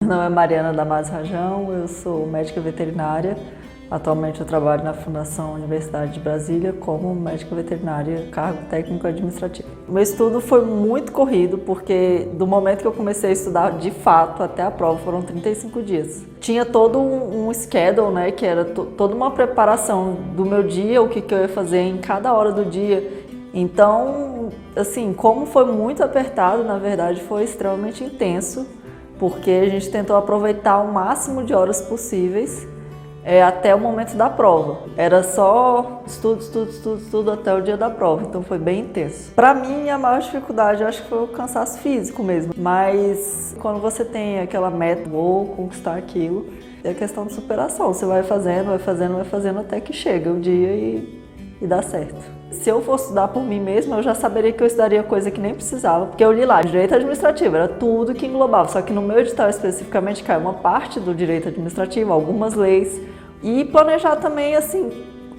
Meu nome é Mariana Damasio Rajão, eu sou médica veterinária. Atualmente eu trabalho na Fundação Universidade de Brasília como médica veterinária, cargo técnico administrativo. Meu estudo foi muito corrido porque do momento que eu comecei a estudar de fato até a prova foram 35 dias. Tinha todo um schedule, né, que era toda uma preparação do meu dia, o que eu ia fazer em cada hora do dia. Então, assim, como foi muito apertado, na verdade foi extremamente intenso, porque a gente tentou aproveitar o máximo de horas possíveis até o momento da prova. Era só estudo até o dia da prova, então foi bem intenso. Para mim, a maior dificuldade, eu acho que foi o cansaço físico mesmo, mas quando você tem aquela meta, vou conquistar aquilo, é questão de superação. Você vai fazendo até que chega o dia e dá certo. Se eu fosse estudar por mim mesma, eu já saberia que eu estudaria coisa que nem precisava, porque eu li lá, direito administrativo, era tudo que englobava, só que no meu edital especificamente caiu uma parte do direito administrativo, algumas leis, e planejar também, assim,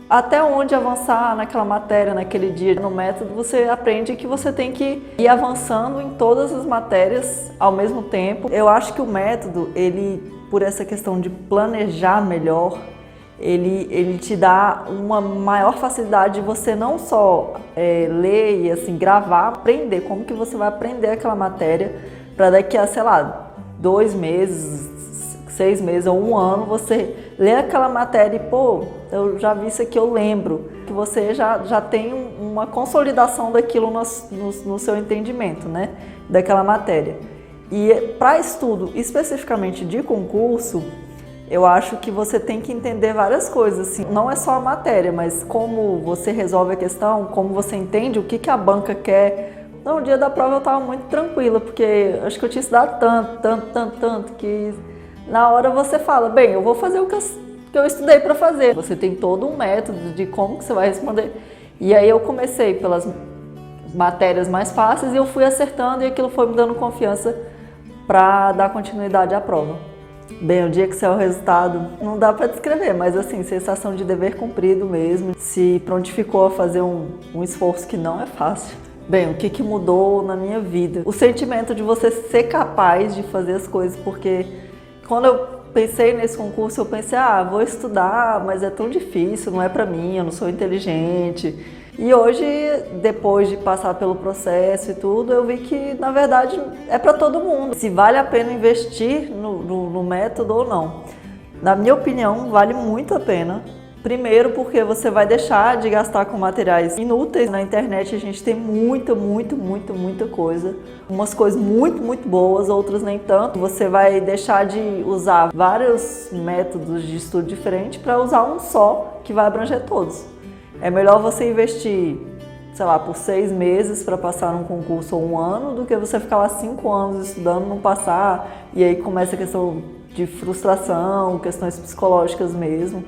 até onde avançar naquela matéria, naquele dia. No método você aprende que você tem que ir avançando em todas as matérias ao mesmo tempo. Eu acho que o método, ele, por essa questão de planejar melhor, ele te dá uma maior facilidade de você não só ler e assim, gravar, aprender como que você vai aprender aquela matéria para daqui a, sei lá, 2 meses, 6 meses ou 1 ano, você lê aquela matéria e, pô, eu já vi isso aqui, eu lembro. Que você já tem uma consolidação daquilo no seu entendimento, né, daquela matéria. E para estudo especificamente de concurso, eu acho que você tem que entender várias coisas, assim. Não é só a matéria, mas como você resolve a questão, como você entende o que a banca quer. No dia da prova eu estava muito tranquila, porque acho que eu tinha estudado tanto, que na hora você fala, bem, eu vou fazer o que eu estudei para fazer. Você tem todo um método de como que você vai responder. E aí eu comecei pelas matérias mais fáceis e eu fui acertando e aquilo foi me dando confiança para dar continuidade à prova. Bem, o dia que saiu o resultado, não dá para descrever, mas assim, sensação de dever cumprido mesmo. Se prontificou a fazer um esforço que não é fácil. Bem, o que mudou na minha vida? O sentimento de você ser capaz de fazer as coisas, porque quando eu pensei nesse concurso, eu pensei, vou estudar, mas é tão difícil, não é para mim, eu não sou inteligente. E hoje, depois de passar pelo processo e tudo, eu vi que, na verdade, é para todo mundo. Se vale a pena investir no método ou não. Na minha opinião, vale muito a pena. Primeiro, porque você vai deixar de gastar com materiais inúteis. Na internet a gente tem muita coisa. Umas coisas muito boas, outras nem tanto. Você vai deixar de usar vários métodos de estudo diferentes para usar um só, que vai abranger todos. É melhor você investir, sei lá, por 6 meses para passar num concurso ou 1 ano, do que você ficar lá 5 anos estudando, não passar, e aí começa a questão de frustração, questões psicológicas mesmo.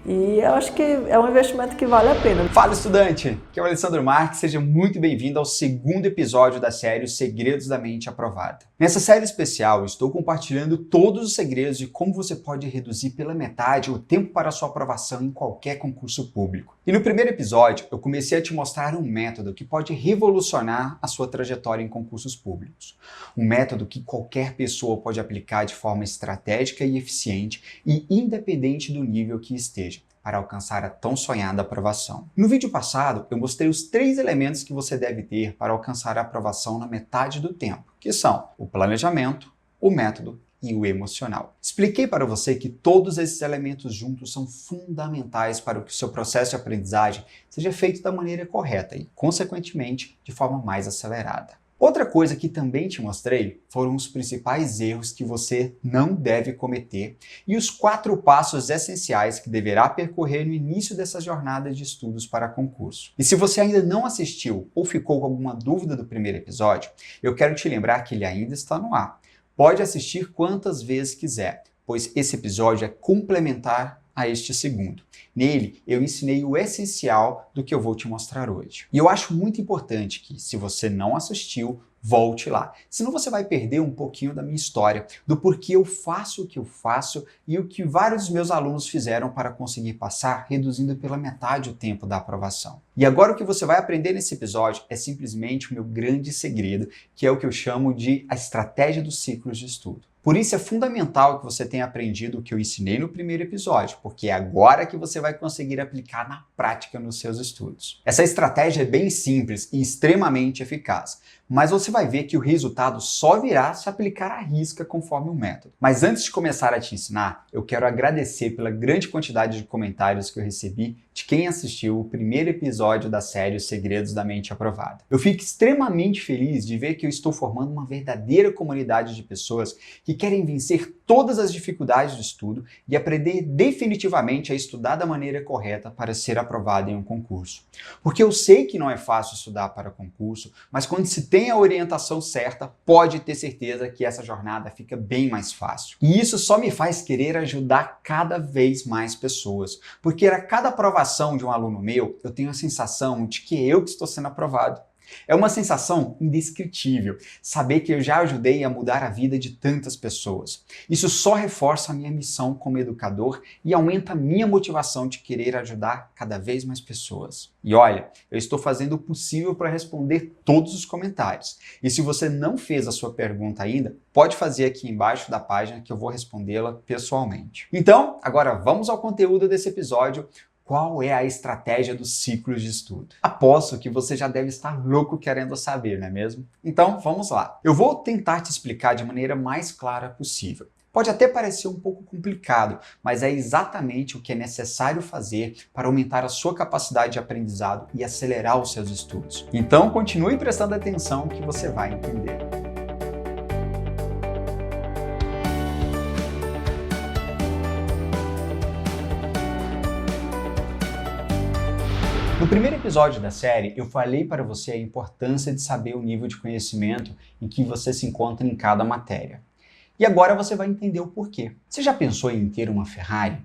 E eu acho que é um investimento que vale a pena. Fala, estudante! Aqui é o Alessandro Marques, seja muito bem-vindo ao 2º episódio da série Os Segredos da Mente Aprovada. Nessa série especial, eu estou compartilhando todos os segredos de como você pode reduzir pela metade o tempo para a sua aprovação em qualquer concurso público. E no primeiro episódio, eu comecei a te mostrar um método que pode revolucionar a sua trajetória em concursos públicos. Um método que qualquer pessoa pode aplicar de forma estratégica e eficiente e independente do nível que esteja, para alcançar a tão sonhada aprovação. No vídeo passado, eu mostrei os 3 elementos que você deve ter para alcançar a aprovação na metade do tempo, que são o planejamento, o método e o emocional. Expliquei para você que todos esses elementos juntos são fundamentais para que o seu processo de aprendizagem seja feito da maneira correta e, consequentemente, de forma mais acelerada. Outra coisa que também te mostrei foram os principais erros que você não deve cometer e os 4 passos essenciais que deverá percorrer no início dessa jornada de estudos para concurso. E se você ainda não assistiu ou ficou com alguma dúvida do primeiro episódio, eu quero te lembrar que ele ainda está no ar. Pode assistir quantas vezes quiser, pois esse episódio é complementar a este segundo. Nele, eu ensinei o essencial do que eu vou te mostrar hoje. E eu acho muito importante que, se você não assistiu, volte lá. Senão você vai perder um pouquinho da minha história, do porquê eu faço o que eu faço e o que vários dos meus alunos fizeram para conseguir passar, reduzindo pela metade o tempo da aprovação. E agora o que você vai aprender nesse episódio é simplesmente o meu grande segredo, que é o que eu chamo de a estratégia dos ciclos de estudo. Por isso é fundamental que você tenha aprendido o que eu ensinei no primeiro episódio, porque é agora que você vai conseguir aplicar na prática nos seus estudos. Essa estratégia é bem simples e extremamente eficaz, mas você vai ver que o resultado só virá se aplicar à risca conforme o método. Mas antes de começar a te ensinar, eu quero agradecer pela grande quantidade de comentários que eu recebi de quem assistiu o primeiro episódio da série Os Segredos da Mente Aprovada. Eu fico extremamente feliz de ver que eu estou formando uma verdadeira comunidade de pessoas que querem vencer todas as dificuldades do estudo e aprender definitivamente a estudar da maneira correta para ser aprovado em um concurso. Porque eu sei que não é fácil estudar para concurso, mas quando se tem a orientação certa, pode ter certeza que essa jornada fica bem mais fácil. E isso só me faz querer ajudar cada vez mais pessoas, porque a cada aprovação de um aluno meu, eu tenho a sensação de que eu que estou sendo aprovado. É uma sensação indescritível saber que eu já ajudei a mudar a vida de tantas pessoas. Isso só reforça a minha missão como educador e aumenta a minha motivação de querer ajudar cada vez mais pessoas. E olha, eu estou fazendo o possível para responder todos os comentários. E se você não fez a sua pergunta ainda, pode fazer aqui embaixo da página que eu vou respondê-la pessoalmente. Então, agora vamos ao conteúdo desse episódio. Qual é a estratégia dos ciclos de estudo? Aposto que você já deve estar louco querendo saber, não é mesmo? Então, vamos lá. Eu vou tentar te explicar de maneira mais clara possível. Pode até parecer um pouco complicado, mas é exatamente o que é necessário fazer para aumentar a sua capacidade de aprendizado e acelerar os seus estudos. Então, continue prestando atenção que você vai entender. No primeiro episódio da série, eu falei para você a importância de saber o nível de conhecimento em que você se encontra em cada matéria. E agora você vai entender o porquê. Você já pensou em ter uma Ferrari?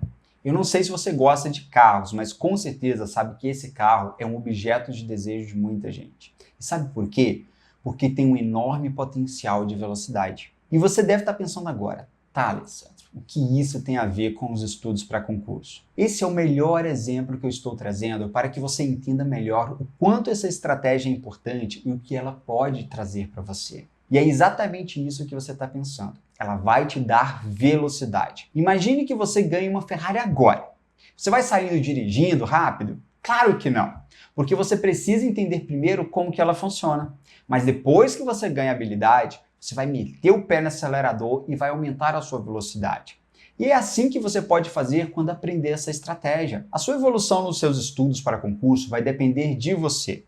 Eu não sei se você gosta de carros, mas com certeza sabe que esse carro é um objeto de desejo de muita gente. E sabe por quê? Porque tem um enorme potencial de velocidade. E você deve estar pensando agora, tá, Alessandro, o que isso tem a ver com os estudos para concurso? Esse é o melhor exemplo que eu estou trazendo para que você entenda melhor o quanto essa estratégia é importante e o que ela pode trazer para você. E é exatamente isso que você está pensando. Ela vai te dar velocidade. Imagine que você ganhe uma Ferrari agora. Você vai saindo dirigindo rápido? Claro que não, porque você precisa entender primeiro como que ela funciona. Mas depois que você ganha habilidade, você vai meter o pé no acelerador e vai aumentar a sua velocidade. E é assim que você pode fazer quando aprender essa estratégia. A sua evolução nos seus estudos para concurso vai depender de você.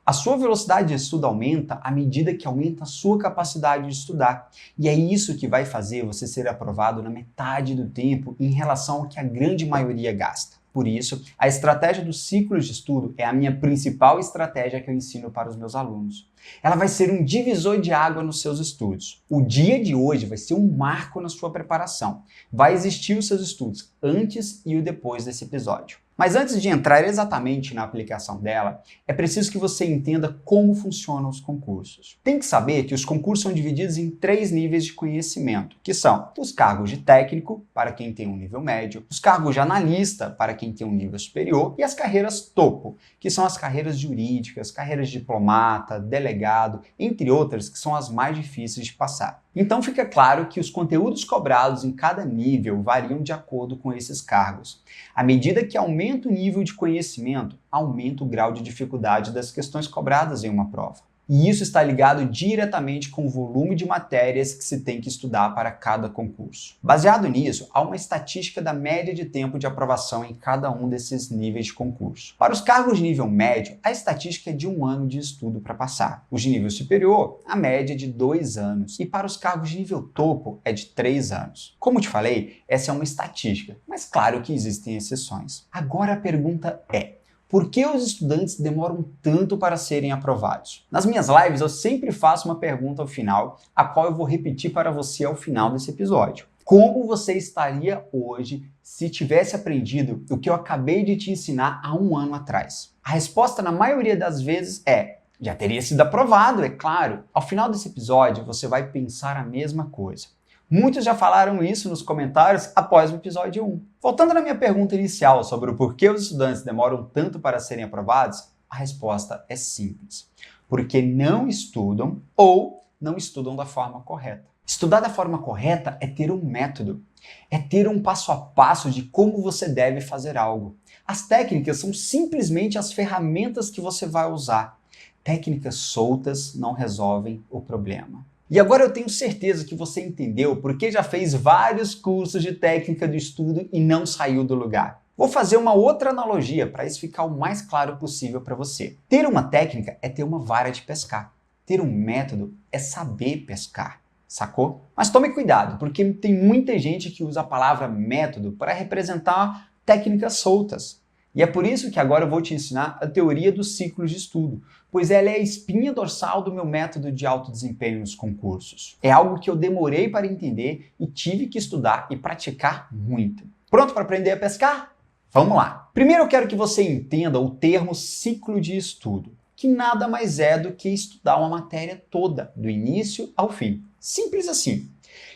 A sua velocidade de estudo aumenta à medida que aumenta a sua capacidade de estudar. E é isso que vai fazer você ser aprovado na metade do tempo em relação ao que a grande maioria gasta. Por isso, a estratégia dos ciclos de estudo é a minha principal estratégia que eu ensino para os meus alunos. Ela vai ser um divisor de água nos seus estudos. O dia de hoje vai ser um marco na sua preparação. Vai existir os seus estudos antes e o depois desse episódio. Mas antes de entrar exatamente na aplicação dela, é preciso que você entenda como funcionam os concursos. Tem que saber que os concursos são divididos em 3 níveis de conhecimento, que são os cargos de técnico, para quem tem um nível médio, os cargos de analista, para quem tem um nível superior, e as carreiras topo, que são as carreiras jurídicas, carreiras de diplomata, delegado, entre outras, que são as mais difíceis de passar. Então fica claro que os conteúdos cobrados em cada nível variam de acordo com esses cargos. À medida que aumenta o nível de conhecimento, aumenta o grau de dificuldade das questões cobradas em uma prova. E isso está ligado diretamente com o volume de matérias que se tem que estudar para cada concurso. Baseado nisso, há uma estatística da média de tempo de aprovação em cada um desses níveis de concurso. Para os cargos de nível médio, a estatística é de 1 ano de estudo para passar. Os de nível superior, a média é de 2 anos. E para os cargos de nível topo, é de 3 anos. Como te falei, essa é uma estatística, mas claro que existem exceções. Agora a pergunta é: por que os estudantes demoram tanto para serem aprovados? Nas minhas lives eu sempre faço uma pergunta ao final, a qual eu vou repetir para você ao final desse episódio. Como você estaria hoje se tivesse aprendido o que eu acabei de te ensinar há 1 ano atrás? A resposta na maioria das vezes é: já teria sido aprovado, é claro. Ao final desse episódio você vai pensar a mesma coisa. Muitos já falaram isso nos comentários após o episódio 1. Voltando na minha pergunta inicial sobre o porquê os estudantes demoram tanto para serem aprovados, a resposta é simples. Porque não estudam ou não estudam da forma correta. Estudar da forma correta é ter um método, é ter um passo a passo de como você deve fazer algo. As técnicas são simplesmente as ferramentas que você vai usar. Técnicas soltas não resolvem o problema. E agora eu tenho certeza que você entendeu porque já fez vários cursos de técnica de estudo e não saiu do lugar. Vou fazer uma outra analogia para isso ficar o mais claro possível para você. Ter uma técnica é ter uma vara de pescar. Ter um método é saber pescar. Sacou? Mas tome cuidado, porque tem muita gente que usa a palavra método para representar técnicas soltas. E é por isso que agora eu vou te ensinar a teoria dos ciclos de estudo, pois ela é a espinha dorsal do meu método de alto desempenho nos concursos. É algo que eu demorei para entender e tive que estudar e praticar muito. Pronto para aprender a pescar? Vamos lá! Primeiro eu quero que você entenda o termo ciclo de estudo, que nada mais é do que estudar uma matéria toda, do início ao fim. Simples assim.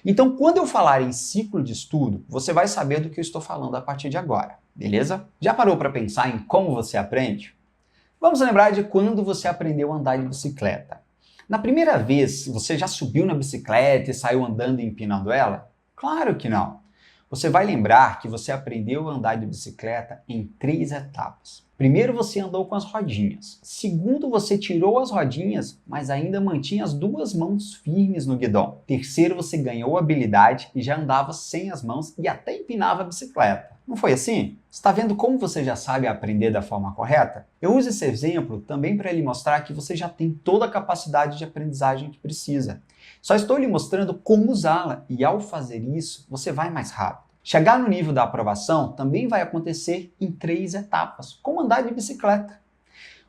Então, quando eu falar em ciclo de estudo, você vai saber do que eu estou falando a partir de agora, beleza? Já parou para pensar em como você aprende? Vamos lembrar de quando você aprendeu a andar de bicicleta. Na primeira vez, você já subiu na bicicleta e saiu andando e empinando ela? Claro que não. Você vai lembrar que você aprendeu a andar de bicicleta em 3 etapas. Primeiro você andou com as rodinhas. Segundo, você tirou as rodinhas, mas ainda mantinha as 2 mãos firmes no guidão. Terceiro, você ganhou habilidade e já andava sem as mãos e até empinava a bicicleta. Não foi assim? Está vendo como você já sabe aprender da forma correta? Eu uso esse exemplo também para lhe mostrar que você já tem toda a capacidade de aprendizagem que precisa. Só estou lhe mostrando como usá-la e ao fazer isso, você vai mais rápido. Chegar no nível da aprovação também vai acontecer em 3 etapas, como andar de bicicleta.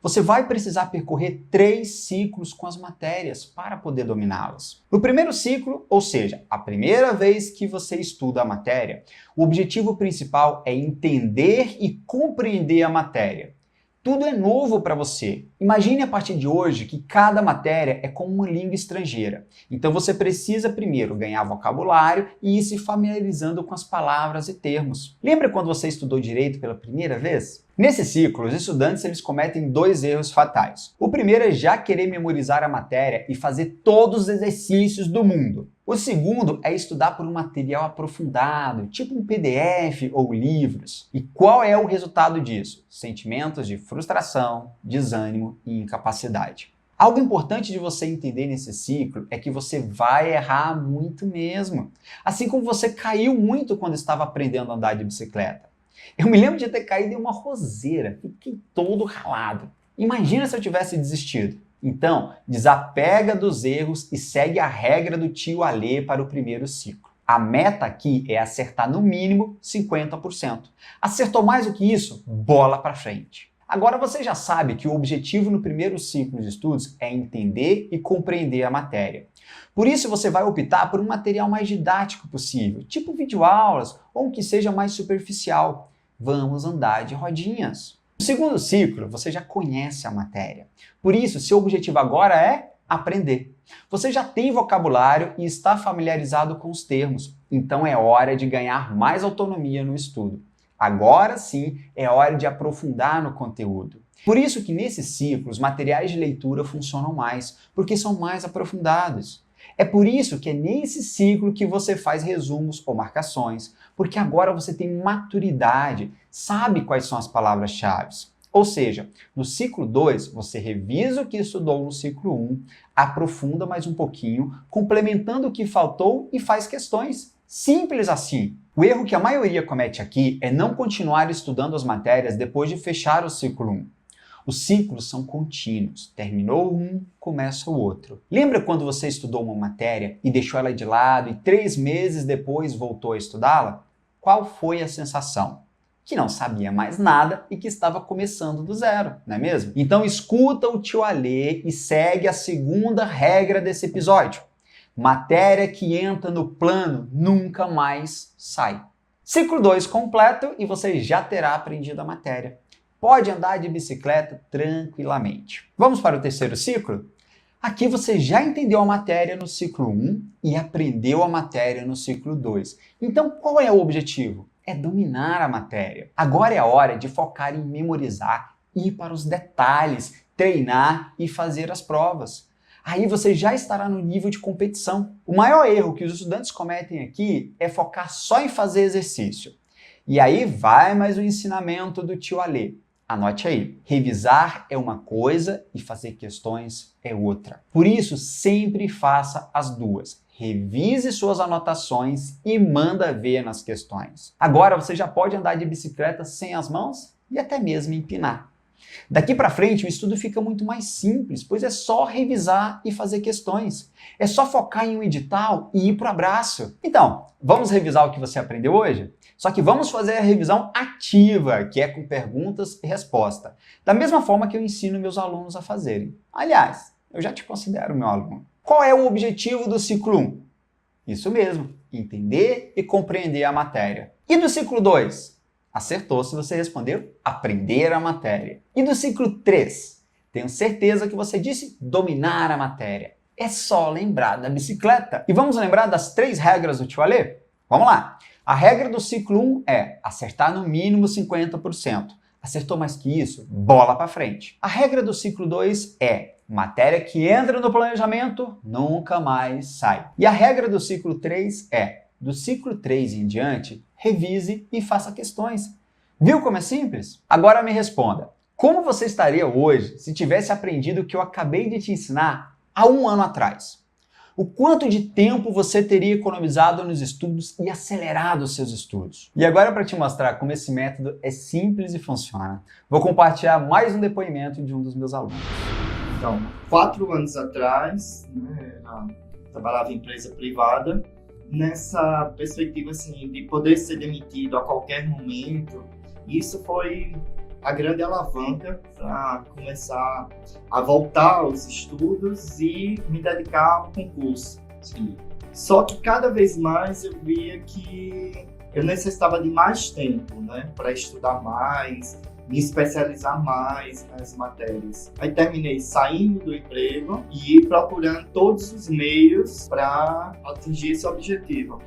Você vai precisar percorrer 3 ciclos com as matérias para poder dominá-las. No primeiro ciclo, ou seja, a primeira vez que você estuda a matéria, o objetivo principal é entender e compreender a matéria. Tudo é novo para você. Imagine a partir de hoje que cada matéria é como uma língua estrangeira. Então você precisa primeiro ganhar vocabulário e ir se familiarizando com as palavras e termos. Lembra quando você estudou direito pela primeira vez? Nesse ciclo, os estudantes eles cometem 2 erros fatais. O primeiro é já querer memorizar a matéria e fazer todos os exercícios do mundo. O segundo é estudar por um material aprofundado, tipo um PDF ou livros. E qual é o resultado disso? Sentimentos de frustração, desânimo e incapacidade. Algo importante de você entender nesse ciclo é que você vai errar muito mesmo. Assim como você caiu muito quando estava aprendendo a andar de bicicleta. Eu me lembro de ter caído em uma roseira, fiquei todo ralado. Imagina se eu tivesse desistido. Então, desapega dos erros e segue a regra do tio Alê para o primeiro ciclo. A meta aqui é acertar no mínimo 50%. Acertou mais do que isso? Bola para frente. Agora você já sabe que o objetivo no primeiro ciclo de estudos é entender e compreender a matéria. Por isso você vai optar por um material mais didático possível, tipo videoaulas ou um que seja mais superficial. Vamos andar de rodinhas. No segundo ciclo, você já conhece a matéria. Por isso, seu objetivo agora é aprender. Você já tem vocabulário e está familiarizado com os termos, então é hora de ganhar mais autonomia no estudo. Agora sim, é hora de aprofundar no conteúdo. Por isso que nesse ciclo, os materiais de leitura funcionam mais, porque são mais aprofundados. É por isso que é nesse ciclo que você faz resumos ou marcações, porque agora você tem maturidade, sabe quais são as palavras-chave. Ou seja, no ciclo 2, você revisa o que estudou no ciclo 1, aprofunda mais um pouquinho, complementando o que faltou e faz questões. Simples assim. O erro que a maioria comete aqui é não continuar estudando as matérias depois de fechar o ciclo 1. Os ciclos são contínuos. Terminou um, começa o outro. Lembra quando você estudou uma matéria e deixou ela de lado e 3 meses depois voltou a estudá-la? Qual foi a sensação? Que não sabia mais nada e que estava começando do zero, não é mesmo? Então escuta o tio Alê e segue a segunda regra desse episódio. Matéria que entra no plano nunca mais sai. Ciclo 2 completo e você já terá aprendido a matéria. Pode andar de bicicleta tranquilamente. Vamos para o terceiro ciclo? Aqui você já entendeu a matéria no ciclo 1 e aprendeu a matéria no ciclo 2. Então qual é o objetivo? É dominar a matéria. Agora é a hora de focar em memorizar, ir para os detalhes, treinar e fazer as provas. aí você já estará no nível de competição. O maior erro que os estudantes cometem aqui é focar só em fazer exercício. E aí vai mais um ensinamento do tio Alê. Anote aí, revisar é uma coisa e fazer questões é outra. Por isso, sempre faça as duas. Revise suas anotações e manda ver nas questões. Agora você já pode andar de bicicleta sem as mãos e até mesmo empinar. Daqui para frente o estudo fica muito mais simples, pois é só revisar e fazer questões. É só focar em um edital e ir para o abraço. Então, vamos revisar o que você aprendeu hoje? Só que vamos fazer a revisão ativa, que é com perguntas e resposta. Da mesma forma que eu ensino meus alunos a fazerem. Aliás, eu já te considero meu aluno. Qual é o objetivo do ciclo 1? Isso mesmo, entender e compreender a matéria. E do ciclo 2? Acertou se você respondeu aprender a matéria. E do ciclo 3? Tenho certeza que você disse dominar a matéria. É só lembrar da bicicleta. E vamos lembrar das 3 regras do tio Alê? Vamos lá. A regra do ciclo 1 é acertar no mínimo 50%. Acertou mais que isso? Bola para frente. A regra do ciclo 2 é matéria que entra no planejamento nunca mais sai. E a regra do ciclo 3 é do ciclo 3 em diante, revise e faça questões. Viu como é simples? Agora me responda. Como você estaria hoje se tivesse aprendido o que eu acabei de te ensinar há 1 ano atrás? O quanto de tempo você teria economizado nos estudos e acelerado os seus estudos? E agora, para te mostrar como esse método é simples e funciona, vou compartilhar mais um depoimento de um dos meus alunos. Então, 4 anos atrás, trabalhava em empresa privada, nessa perspectiva assim, de poder ser demitido a qualquer momento. Isso foi a grande alavanca para começar a voltar aos estudos e me dedicar ao concurso. Sim. Só que cada vez mais eu via que eu necessitava de mais tempo, para estudar mais, me especializar mais nas matérias. Aí terminei saindo do emprego e procurando todos os meios para atingir esse objetivo.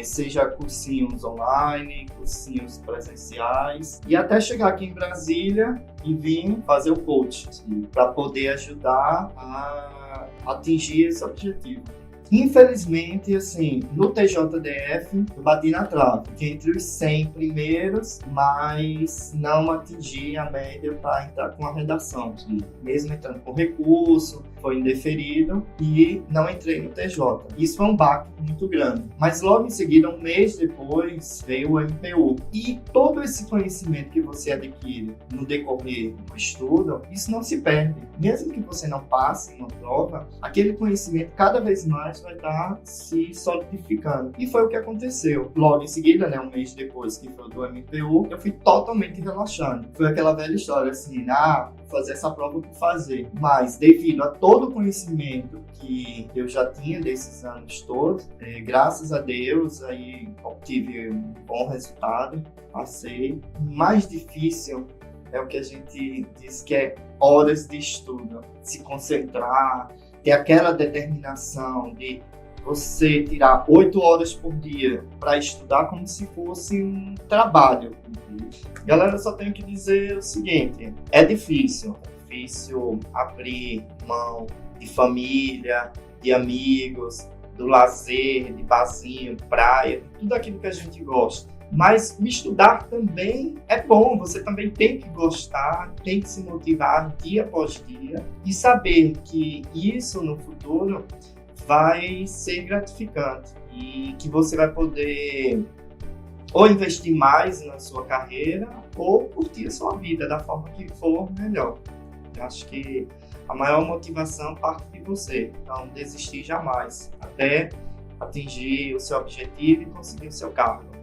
Seja cursinhos online, cursinhos presenciais, e até chegar aqui em Brasília e vir fazer o coaching para poder ajudar a atingir esse objetivo. Infelizmente, assim, no TJDF, eu bati na trave, fiquei entre os 100 primeiros, mas não atingi a média para entrar com a redação. Mesmo entrando com recurso, foi indeferido e não entrei no TJ. Isso foi um baque muito grande. Mas logo em seguida, 1 mês depois, veio o MPU. E todo esse conhecimento que você adquire no decorrer do estudo, isso não se perde. Mesmo que você não passe uma prova, aquele conhecimento cada vez mais vai estar se solidificando. E foi o que aconteceu. Logo em seguida, 1 mês depois que foi do MPU, eu fui totalmente relaxando. Foi aquela velha história assim, fazer essa prova por fazer. Mas devido a todo o conhecimento que eu já tinha desses anos todos, graças a Deus, aí obtive um bom resultado, passei. O mais difícil é o que a gente diz que é horas de estudo, se concentrar, ter aquela determinação de você tirar 8 horas por dia para estudar como se fosse um trabalho. Galera, só tenho que dizer o seguinte, é difícil abrir mão de família, de amigos, do lazer, de barzinho, praia, tudo aquilo que a gente gosta. Mas o estudar também é bom, você também tem que gostar, tem que se motivar dia após dia e saber que isso no futuro vai ser gratificante e que você vai poder ou investir mais na sua carreira ou curtir a sua vida da forma que for melhor. Eu acho que a maior motivação parte de você, então desistir jamais, até atingir o seu objetivo e conseguir o seu cargo.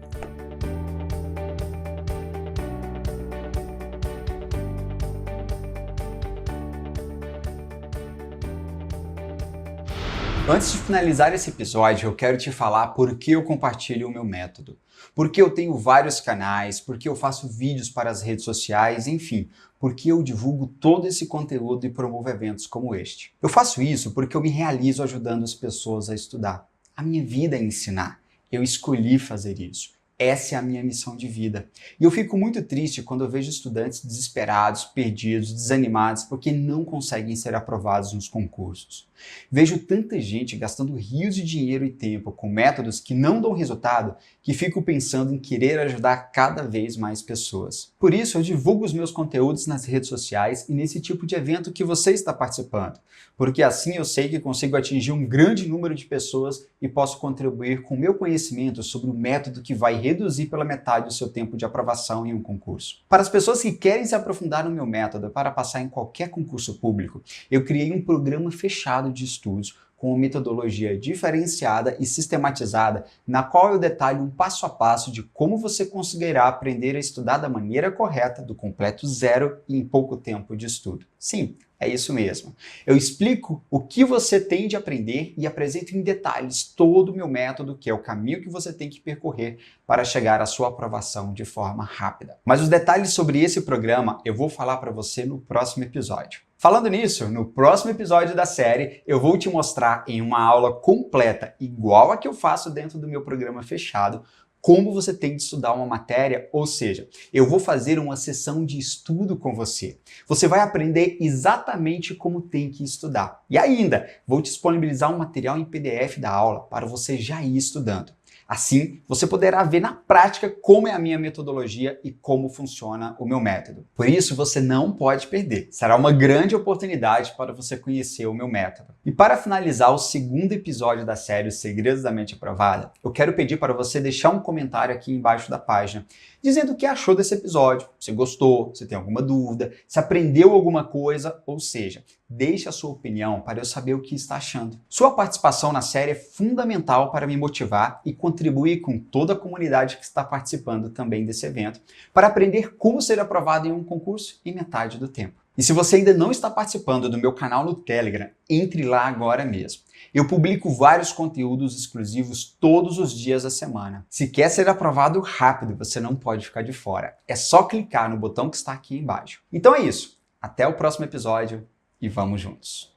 Antes de finalizar esse episódio, eu quero te falar por que eu compartilho o meu método. Porque eu tenho vários canais, porque eu faço vídeos para as redes sociais, enfim, porque eu divulgo todo esse conteúdo e promovo eventos como este. Eu faço isso porque eu me realizo ajudando as pessoas a estudar. A minha vida é ensinar. Eu escolhi fazer isso. Essa é a minha missão de vida. E eu fico muito triste quando eu vejo estudantes desesperados, perdidos, desanimados, porque não conseguem ser aprovados nos concursos. Vejo tanta gente gastando rios de dinheiro e tempo com métodos que não dão resultado que fico pensando em querer ajudar cada vez mais pessoas. Por isso, eu divulgo os meus conteúdos nas redes sociais e nesse tipo de evento que você está participando, porque assim eu sei que consigo atingir um grande número de pessoas e posso contribuir com o meu conhecimento sobre o método que vai reduzir pela metade o seu tempo de aprovação em um concurso. Para as pessoas que querem se aprofundar no meu método para passar em qualquer concurso público, eu criei um programa fechado de estudos com uma metodologia diferenciada e sistematizada, na qual eu detalho um passo a passo de como você conseguirá aprender a estudar da maneira correta, do completo zero e em pouco tempo de estudo. Sim, é isso mesmo. Eu explico o que você tem de aprender e apresento em detalhes todo o meu método, que é o caminho que você tem que percorrer para chegar à sua aprovação de forma rápida. Mas os detalhes sobre esse programa eu vou falar para você no próximo episódio. Falando nisso, no próximo episódio da série, eu vou te mostrar em uma aula completa, igual a que eu faço dentro do meu programa fechado, como você tem de estudar uma matéria, ou seja, eu vou fazer uma sessão de estudo com você. Você vai aprender exatamente como tem que estudar. E ainda, vou te disponibilizar um material em PDF da aula para você já ir estudando. Assim, você poderá ver na prática como é a minha metodologia e como funciona o meu método. Por isso, você não pode perder. Será uma grande oportunidade para você conhecer o meu método. E para finalizar o segundo episódio da série Os Segredos da Mente Aprovada, eu quero pedir para você deixar um comentário aqui embaixo da página, dizendo o que achou desse episódio, se gostou, se tem alguma dúvida, se aprendeu alguma coisa, ou seja, deixe a sua opinião para eu saber o que está achando. Sua participação na série é fundamental para me motivar e contribuir com toda a comunidade que está participando também desse evento, para aprender como ser aprovado em um concurso em metade do tempo. E se você ainda não está participando do meu canal no Telegram, entre lá agora mesmo. Eu publico vários conteúdos exclusivos todos os dias da semana. Se quer ser aprovado rápido, você não pode ficar de fora. É só clicar no botão que está aqui embaixo. Então é isso. Até o próximo episódio e vamos juntos.